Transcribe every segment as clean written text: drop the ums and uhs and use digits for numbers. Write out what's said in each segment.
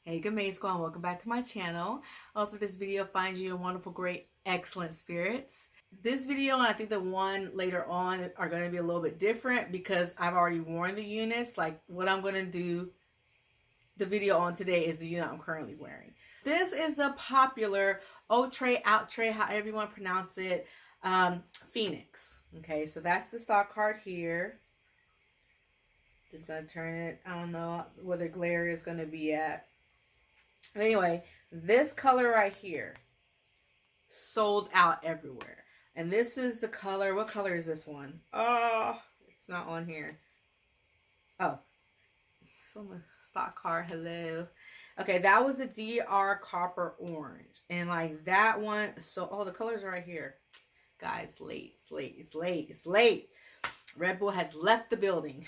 Hey, GETMADE Squad, welcome back to my channel. I hope that this video finds you in wonderful, great, excellent spirits. This video and I think the one later on are going to be a little bit different because I've already worn the units. Like what I'm going to do the video on today is the unit I'm currently wearing. This is the popular Outre, however you want to pronounce it, Phoenix. Okay, so that's the stock card here. Just going to turn it. I don't know where the glare is going to be at. Anyway, this color right here sold out everywhere. And this is the color. What color is this one? Oh, it's not on here. Oh, it's on the stock card. Hello. Okay, that was a DR Copper Orange. And like that one, so, oh, the colors are right here. Guys, it's late. Red Bull has left the building.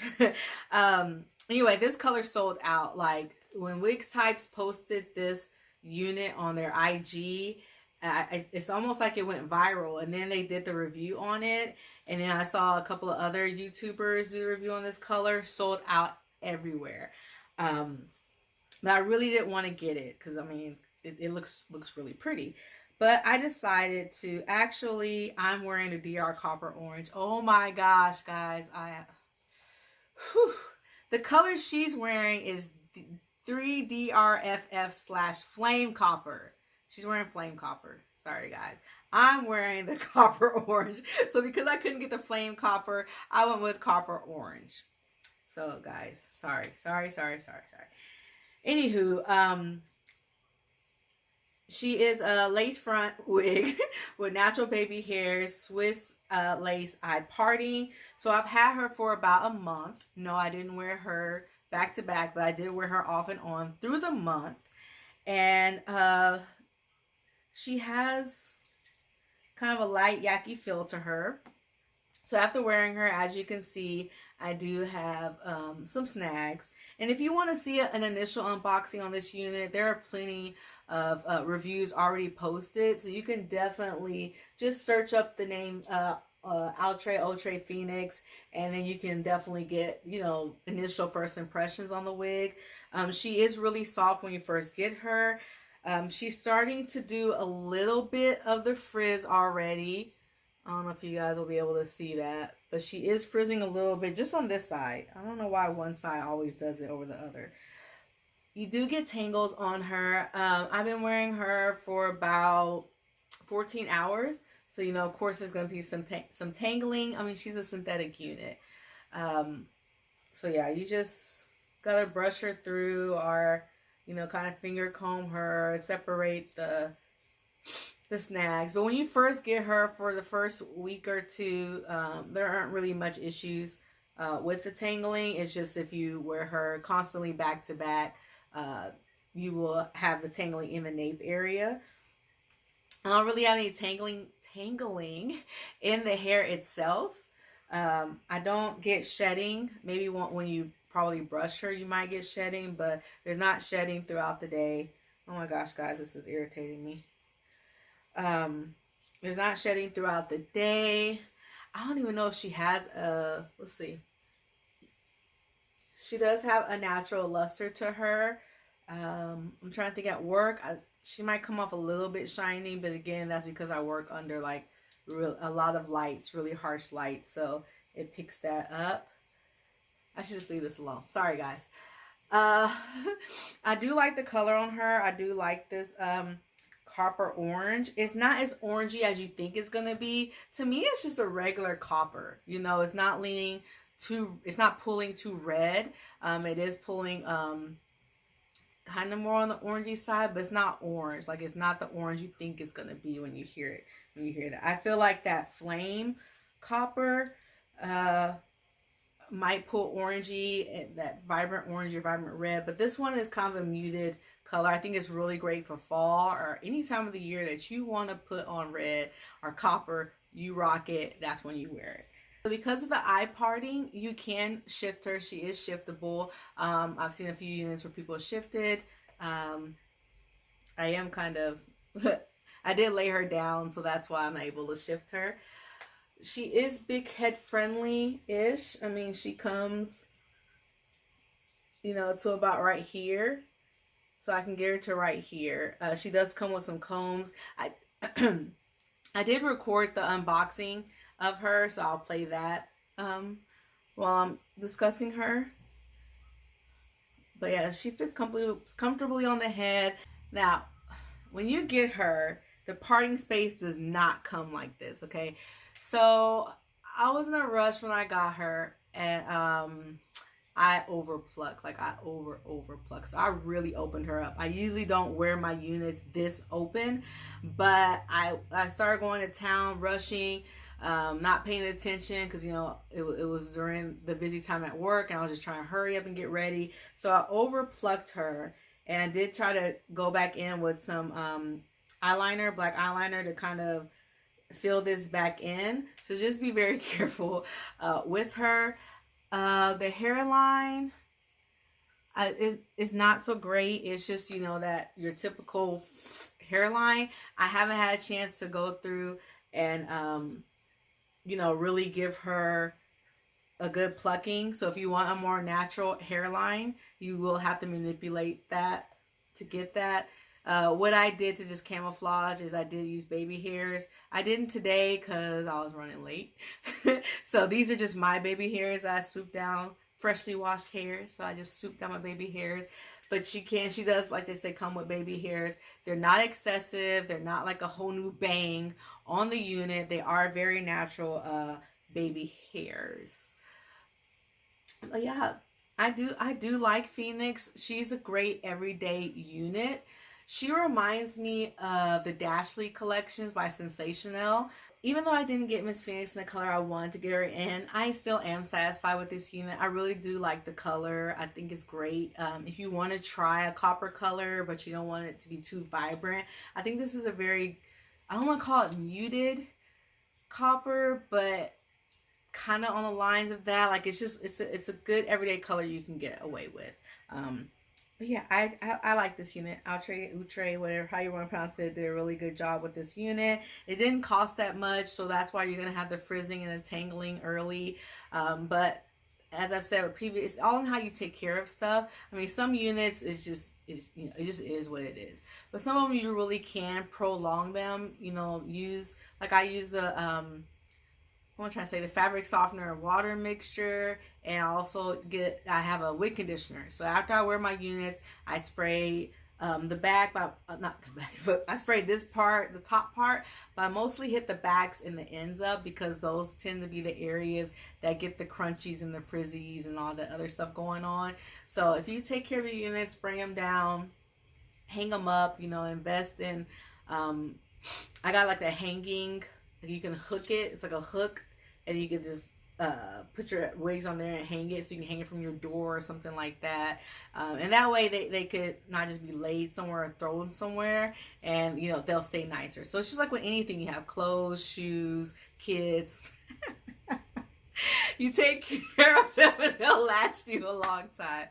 Anyway, this color sold out. Like when Wig Types posted this unit on their IG, it's almost like it went viral. And then they did the review on it. And then I saw a couple of other YouTubers do the review on this color. Sold out everywhere. But I really didn't want to get it because, I mean, it looks really pretty. But I decided to actually, I'm wearing a DR Copper Orange. Oh my gosh, guys. The color she's wearing is 3DRFF/Flame Copper. She's wearing Flame Copper. Sorry, guys. I'm wearing the Copper Orange. So because I couldn't get the Flame Copper, I went with Copper Orange. So, guys, sorry. Anywho, she is a lace front wig with natural baby hairs, Swiss lace eye parting. So I've had her for about a month. No, I didn't wear her back to back, but I did wear her off and on through the month. And she has kind of a light yucky feel to her. So after wearing her, as you can see, I do have some snags. And if you want to see an initial unboxing on this unit, there are plenty of reviews already posted. So you can definitely just search up the name Outre Pheonix, and then you can definitely get, you know, initial first impressions on the wig. She is really soft when you first get her. She's starting to do a little bit of the frizz already. I don't know if you guys will be able to see that, but she is frizzing a little bit just on this side. I don't know why one side always does it over the other. You do get tangles on her. I've been wearing her for about 14 hours. So, you know, of course, there's going to be some tangling. I mean, she's a synthetic unit. So, yeah, you just got to brush her through or, you know, kind of finger comb her, separate the snags. But when you first get her for the first week or two, there aren't really much issues with the tangling. It's just if you wear her constantly back to back, you will have the tangling in the nape area. I don't really have any tangling in the hair itself. I don't get shedding. Maybe when you probably brush her, you might get shedding, but there's not shedding throughout the day. Oh my gosh, guys, this is irritating me. There's not shedding throughout the day. I don't even know if she has a, let's see. She does have a natural luster to her. I'm trying to think at work. She might come off a little bit shiny, but again, that's because I work under like a lot of lights, really harsh lights. So it picks that up. I should just leave this alone. Sorry, guys. I do like the color on her. I do like this, copper orange. It's not as orangey as you think it's gonna be. To me, it's just a regular copper. You know, it's not leaning too, it's not pulling too red. It is pulling kind of more on the orangey side, but it's not orange. Like, it's not the orange you think it's gonna be when you hear it. When you hear that, I feel like that flame copper might pull orangey, that vibrant orange or vibrant red, but this one is kind of a muted color. I think it's really great for fall or any time of the year that you want to put on red or copper. You rock it. That's when you wear it. So because of the eye parting, you can shift her. She is shiftable. I've seen a few units where people shifted. I am kind of I did lay her down, so that's why I'm able to shift her. She is big head friendly-ish. I mean, she comes, you know, to about right here. so I can get her to right here. She does come with some combs. I I did record the unboxing of her, so I'll play that while I'm discussing her. But yeah, she fits comfortably on the head. Now, when you get her, the parting space does not come like this, okay? So I was in a rush when I got her, and I overplucked. Like, I overplucked. So I really opened her up. I usually don't wear my units this open, but I started going to town, rushing, not paying attention because, you know, it was during the busy time at work, and I was just trying to hurry up and get ready. So I overplucked her, and I did try to go back in with some eyeliner, black eyeliner, to kind of fill this back in. So just be very careful with her. The hairline is not so great. It's just, you know, that your typical hairline. I haven't had a chance to go through and you know, really give her a good plucking. So if you want a more natural hairline, you will have to manipulate that to get that. What I did to just camouflage is I did use baby hairs. I didn't today because I was running late. So these are just my baby hairs. I swooped down, freshly washed hairs. So I just swooped down my baby hairs. But she does, like they say, come with baby hairs. They're not excessive. They're not like a whole new bang on the unit. They are very natural baby hairs. But yeah, I do like Phoenix. She's a great everyday unit. She reminds me of the Dashley collections by Sensational. Even though I didn't get Miss Phoenix in the color I wanted to get her in, I still am satisfied with this unit. I really do like the color. I think it's great. If you want to try a copper color, but you don't want it to be too vibrant, I think this is a very, I don't want to call it muted copper, but kind of on the lines of that. Like, it's a good everyday color you can get away with. But yeah, I like this unit. Outre, whatever, how you want to pronounce it, did a really good job with this unit. It didn't cost that much, so that's why you're going to have the frizzing and the tangling early. But as I've said with previous, it's all in how you take care of stuff. I mean, some units, you know, it just is what it is. But some of them you really can prolong them. You know, like I use the I'm trying to say the fabric softener and water mixture, and I also I have a wig conditioner. So after I wear my units, I spray the back, not the back, but I spray this part, the top part, but I mostly hit the backs and the ends up because those tend to be the areas that get the crunchies and the frizzies and all the other stuff going on. So if you take care of your units, spray them down, hang them up, you know, invest in, I got like a hanging, you can hook it, it's like a hook, and you can just put your wigs on there and hang it, so you can hang it from your door or something like that. And that way they could not just be laid somewhere or thrown somewhere, and you know, they'll stay nicer. So it's just like with anything you have, clothes, shoes, kids. You take care of them and they'll last you a long time.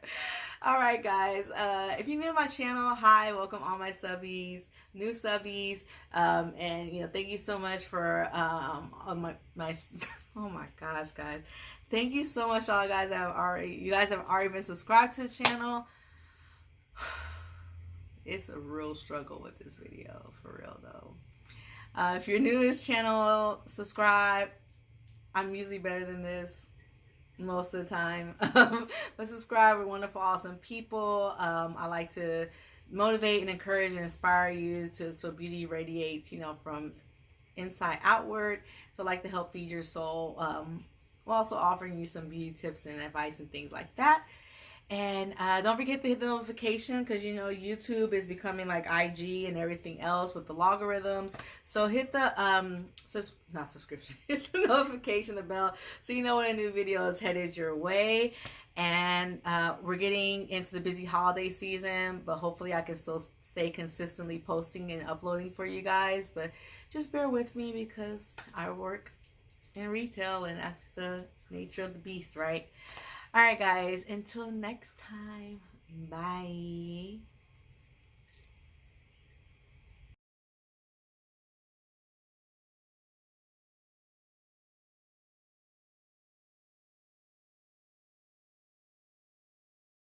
Alright guys, if you're new to my channel, hi, welcome all my subbies, new subbies, and you know, thank you so much for my oh my gosh guys, thank you so much all guys you guys have already been subscribed to the channel. It's a real struggle with this video, for real though. If you're new to this channel, subscribe. I'm usually better than this most of the time. But subscribe, we're wonderful, awesome people. I like to motivate and encourage and inspire you so beauty radiates, you know, from inside outward. So I like to help feed your soul, while also offering you some beauty tips and advice and things like that. And don't forget to hit the notification, because you know YouTube is becoming like IG and everything else with the logarithms. So hit the not subscription, hit the notification, the bell, so you know when a new video is headed your way. And we're getting into the busy holiday season, but hopefully I can still stay consistently posting and uploading for you guys. But just bear with me, because I work in retail and that's the nature of the beast, right? Alright guys, until next time, bye.